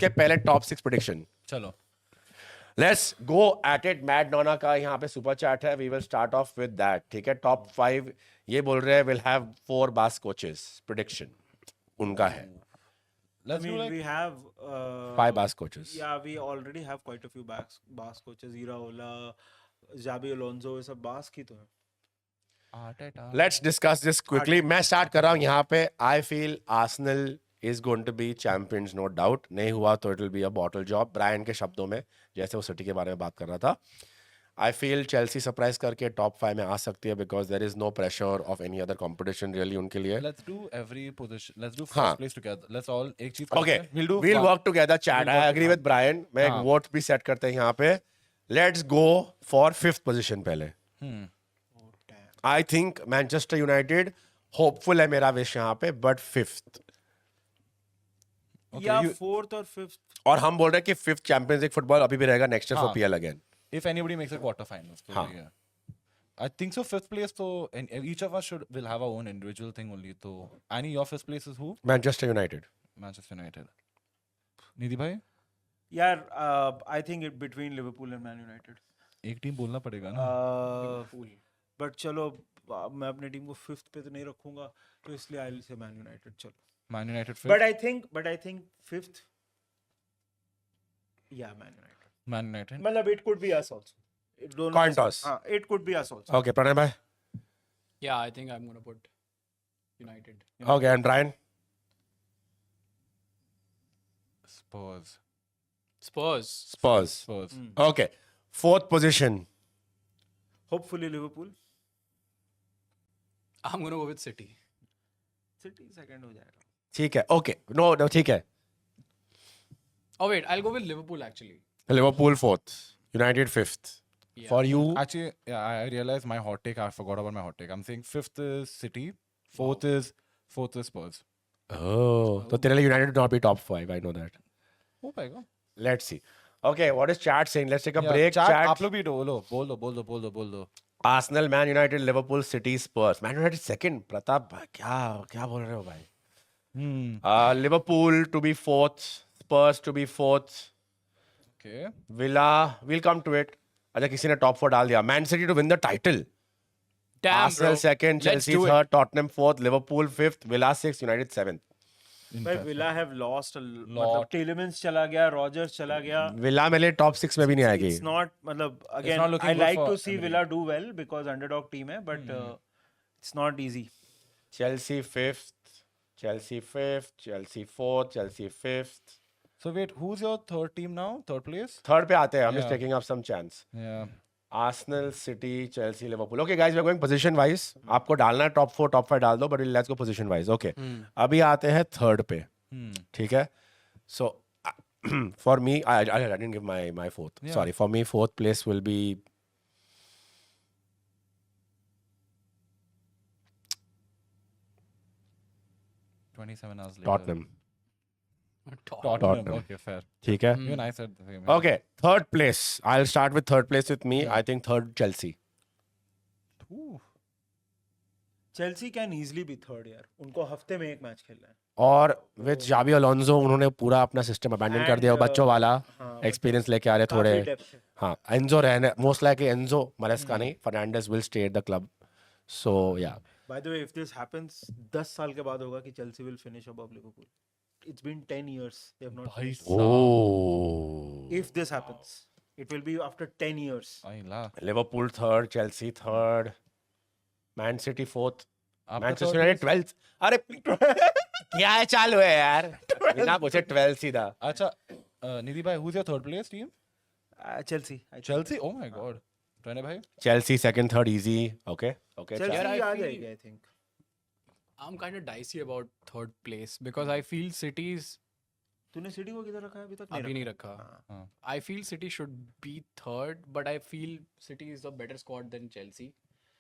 के पहले top 6 prediction. चलो. Let's go at it. मैड नोना का यहाँ पे सुपर चैट है. We will start off with that. ठीक है. टॉप 5 ये बोल रहे हैं will have 4 Basque coaches. Prediction उनका है. Let's I do mean, like we have 5 Basque coaches. Yeah, we already have quite a few Basque coaches. Iraola, Xabi Alonso, ये सब Basque ही तो है. Arteta. Let's discuss this quickly. मैं start कर रहा हूँ यहाँ पे. I feel Arsenal is going to be champions, no doubt. नहीं हुआ तो it will be a bottle job. Brian के शब्दों में, जैसे वो सिटी के बारे में बात कर रहा था. I feel Chelsea surprise करके top 5 में आ सकती है because there is no pressure of any other competition really उनके लिए. Let's do every position. Let's do हाँ. first place together. Let's all एक चीज Okay, करते हैं. we'll one. work together, Chad. We'll I work agree with Brian. मैं एक हाँ. vote भी set करते हैं यहाँ पे. Let's go for 5th position पहले. I think Manchester United hopeful है मेरा wish यहाँ पे, but 5th. Okay, Yeah, you- 4th और 5th. और हम बोल रहे हैं कि 5th चैंपियंस लीग फुटबॉल अभी भी रहेगा नेक्स्ट ईयर फॉर हाँ. PL again. If anybody makes a quarterfinals. तो हाँ. yeah. I think so. 5th place. So and each of us will have our own individual thing only. So Annie, your 5th place is who? Manchester United. Manchester United. निधि भाई Yeah, I think it between Liverpool and Man United. एक team बोलना पड़ेगा ना. But चलो मैं अपने team को 5th पे तो नहीं रखूंगा तो इसलिए I'll say Man United चलो. Man United 5th. But I think 5th. Yeah, Man United. Man United. मतलब it could be us also. It don't Coin toss. हाँ, it could be us also. Okay Pranay भाई. Yeah, I think I'm gonna put United. Okay and Brian. Spurs. Spurs. Spurs. Spurs. Okay 4th position. Hopefully Liverpool. I'm gonna go with City. City second हो जाएगा. ठीक है. Okay no ठीक है. Oh wait, I'll go with Liverpool actually. Liverpool 4th. United 5th. Yeah. For you. Actually, yeah, I realized my hot take. I forgot about my hot take. I'm saying 5th is City, 4th is Spurs. Oh, तो तेरे लिए United not be top 5. I know that. हो पाएगा. Let's see. Okay, what is chat saying? Let's take a Yeah, break. chat, Chat. आप लोग भी बोल दो. Arsenal, Man United, Liverpool, City, Spurs. Man United second. Pratap भाई क्या बोल रहे हो भाई? Liverpool to be 4th, Spurs to be 4th, Okay. Villa. We'll come to it. अच्छा किसी ने top 4 डाल दिया. Man City to win the title. Damn, Arsenal bro. second, Let's Chelsea do it. third, Tottenham 4th, Liverpool 5th, Villa 6th, United 7th. भाई Villa have lost a मतलब Lot. Tielemans चला गया, Rogers चला गया. Villa मेरे लिए top 6 में भी नहीं आएगी. It's not मतलब again not looking I good like for to see Emery. Villa do well because underdog team है but it's not easy. Chelsea 5th, Chelsea 5th, Chelsea 4th, Chelsea 5th. So wait, who's your third team now? Third place? Third पे आते हैं. I'm just Yeah. taking up some chance. Yeah. Arsenal, City, Chelsea, Liverpool. Okay, guys, we're going position wise. आपको डालना है top 4, top 5 डाल दो, but let's go position wise. Okay. अभी आते हैं third पे. ठीक है. So for me, I didn't give my 4th. Yeah. Sorry. For me, 4th place will be $27 hours later. Tottenham. Tottenham. Okay, fair. ठीक है. Even I said the same. Okay. Third place. I'll start with third place with me. I think third Chelsea. Ooh. Chelsea can easily be third यार. उनको हफ्ते में एक match खेलना है. और विद जाबी अलोंसो उन्होंने पूरा अपना सिस्टम अबैंडन कर दिया. बच्चों वाला एक्सपीरियंस लेके आ रहे थोड़े. काफी depth है. हाँ एंजो रहने मोस्ट लाइक एंजो मरेस्का नहीं. Fernandes will stay at the club. So yeah By the way, if this happens, 10 साल के बाद होगा कि Chelsea will finish above Liverpool. It's been 10 years. They have not भाई finished. Oh. If this happens, it will be after 10 years. आई ला. Liverpool third, Chelsea third, Man City fourth, आपका Manchester third United 12th. अरे क्या है चालू है यार. बिना पूछे 12 सीधा. अच्छा, निधि भाई, who's your third place team? Chelsea. I think. Chelsea? Oh my god. Rene भाई? Chelsea second third easy. Okay okay. Chelsea Yeah, I आ feel- जाएगी, I think. I'm kind of dicey about third place because I feel City's तूने city को किधर रखा है अभी तक? अभी नहीं रखा. हाँ. I feel City should be third, but I feel City is a better squad than Chelsea.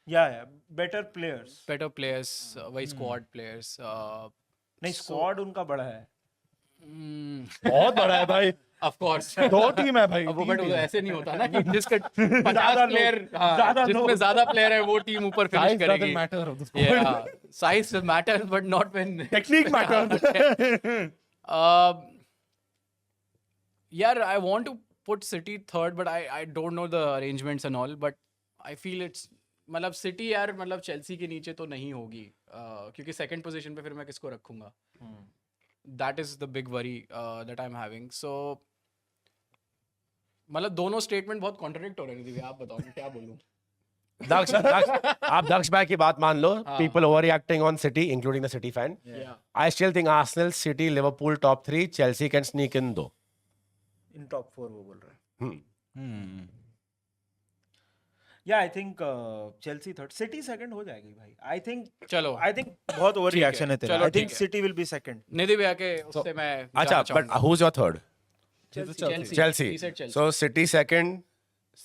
Yeah. Better players. Better players, वही squad players. नहीं, squad उनका बड़ा है. बहुत बड़ा है भाई. Of course. दो टीम है भाई. अब वो तीन but team. ऐसे नहीं होता ना कि जिसके 50 ज्यादा प्लेयर ज्यादा जिसमें लोग। ज्यादा प्लेयर है वो टीम ऊपर Size फिनिश doesn't करेगी. matter of the sport. Yeah, size matters but not when Technique matters. Uh, Yeah, I want to put City third, but I don't know the arrangements and all. But I feel it's मतलब City यार मतलब Chelsea के नीचे तो नहीं होगी क्योंकि second position पे फिर मैं किसको रखूंगा? That is the big worry that I'm having. So मतलब दोनों statement बहुत contradict हो रहे हैं दिव्या, आप बताओ मैं क्या बोलूं? आप दक्ष भाई की बात मान लो. हाँ. People overreacting on City, including the City fan. Yeah. I still think Arsenal, City, Liverpool top 3, Chelsea can sneak in though. In top 4 वो बोल रहा है. Hmm. या I think Chelsea third, city second हो जाएगी भाई. आई थिंक चलो बहुत ओवर रिएक्शन है तेरा. चलो, आई थिंक ठीक है. City will be second. Nidhi भैया के उससे मैं अच्छा, but who's your third? Chelsea. Chelsea. He said Chelsea. So City second,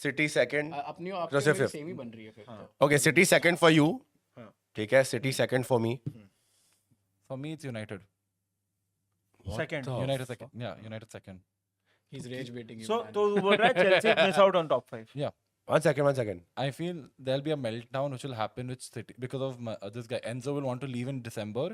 City second. अपनी तो आपकी सिर्फ- मेरी सेम ही बन रही है फिर तो. Okay, City second for you. हाँ. ठीक है, City second for me. For me, it's United. Second. the United second. Yeah, United second. He's rage baiting you. So man. तो बोल रहा है Chelsea miss out on top 5. One second. I feel there'll be a meltdown which will happen with City because of this guy. Enzo will want to leave in December.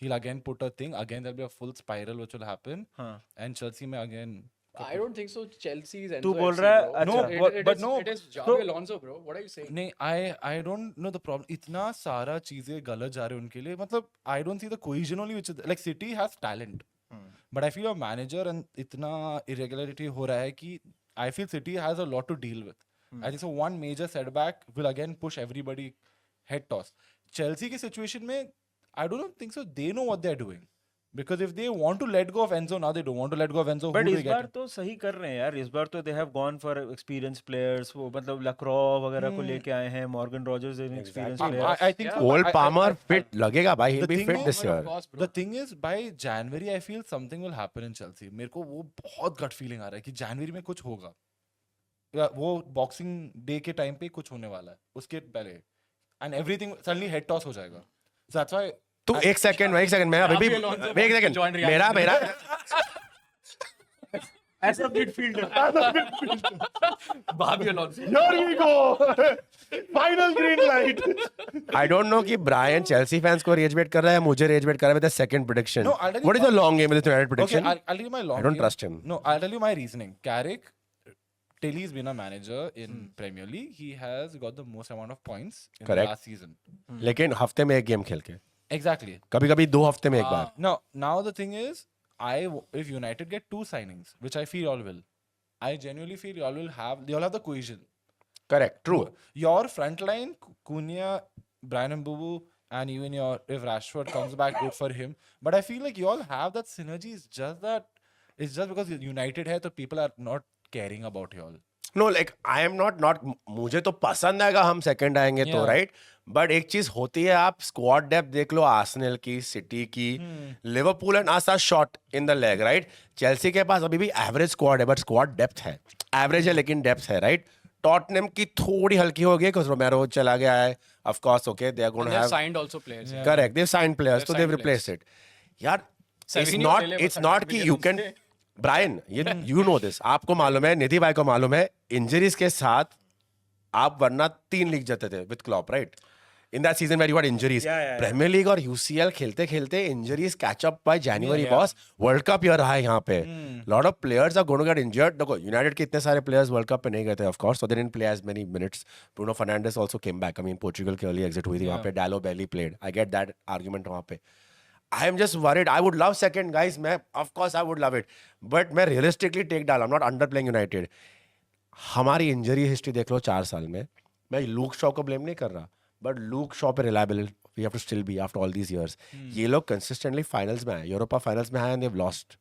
He'll again put a thing. Again, there'll be a full spiral which will happen. हाँ. And Chelsea may again. I don't think so. Chelsea is तू Enzo बोल FC, रहा है, bro. अच्छा, It but is- no, it is Xabi so- Alonso, bro. What are you saying? नहीं, I don't know the problem. इतना सारा चीजें गलत जा रहे हैं उनके लिए. मतलब I don't see the cohesion only which is like City has talent, but I feel a manager and इतना irregularity हो रहा है कि I feel City has a lot to deal with. I think so. One major setback will again push everybody head toss. Chelsea के situation में I don't think so. They know what they're doing. Because if they want to let go of Enzo, now they don't want to let go of Enzo. But Who do इस they bar get? तो सही कर रहे हैं यार. इस बार तो they have gone for experience players. वो मतलब लक्रॉ वगैरह को लेके आए हैं. Morgan Rogers an experience Exactly. Player. I think so. Cole I- Palmer I- fit लगेगा भाई. He'll The be thing fit is- this year. Of course, bro. The thing is, by January, I feel something will happen in Chelsea. मेरे को वो बहुत gut feeling आ रहा है कि January में कुछ होगा. या वो Boxing Day के टाइम पे कुछ होने वाला है. उसके पहले. And everything suddenly head toss हो जाएगा. So that's why. तू एक सेकंड मैं अभी भी Xabi Alonso एक सेकंड join Real मेरा as a midfielder. Xabi Alonso. Here we go. Final green light. I don't know कि Brian Chelsea fans को rage bait कर रहा है, मुझे rage bait कर रहा है with the second prediction. No, I'll tell you What is the long game with the United Okay, prediction? I'll tell you my long I don't game. trust him. No, I'll tell you my reasoning. Carrick, till he's been a manager in Premier League, he has got the most amount of points in Correct. the last season. लेकिन हफ्ते में एक game खेल के Exactly. कभी-कभी 2 हफ्ते में एक बार. Now the thing is, if United get 2 signings, which I feel y'all will, I genuinely feel y'all have the cohesion. Correct, true. Your front line, Cunha, Brian Mbubu, and even if Rashford comes back, good for him. But I feel like you all have that synergy. It's just because United है, so people are not caring about you all. No, like I am not मुझे तो पसंद आएगा हम second आएंगे तो Yeah. Right. But एक चीज होती है, आप स्क्वाड डेप्थ देख लो आर्सेनल की, सिटी की, Liverpool and as are short in the leg right. Chelsea के पास अभी भी एवरेज स्क्वाड है बट स्क्वाड डेप्थ है. एवरेज है लेकिन डेप्थ है राइट. टॉटनहम की थोड़ी हल्की हो गई बिकॉज़ रोमेरो चला गया है. Of course okay they are gonna And they've have signed also players. Yeah. Correct they sign players तो They've they signed replace it. यार Savinho ले ले, इट्स बस नॉट हटा कि भी you they can Brian you know this. आपको मालूम है, निधि भाई को मालूम है, इंजरीज के साथ आप वरना 3 लीग जीते थे with Klopp right. In that season where you got injuries, Yeah. Premier League और UCL खेलते खेलते injuries catch up by January boss. World Cup year रहा है यहाँ पे. Lot of players are going to get injured. देखो United के इतने सारे players World Cup पे नहीं गए थे of course, so they didn't play as many minutes. Bruno Fernandes also came back. I mean Portugal की early exit हुई थी वहाँ पे. Dalot barely played. I get that argument वहाँ पे. I am just worried. I would love second guys. मैं of course I would love it. But मैं realistically take डाला. I'm not underplaying United. हमारी इंजरी हिस्ट्री देख लो 4 साल में. मैं लूक शॉ को ब्लेम नहीं कर रहा, बट लूक शॉ पे reliable we have to still be after all these years. ये लोग कंसिस्टेंटली फाइनल्स में आए, यूरोपा फाइनल्स में आए एंड दे हैव लॉस्ट.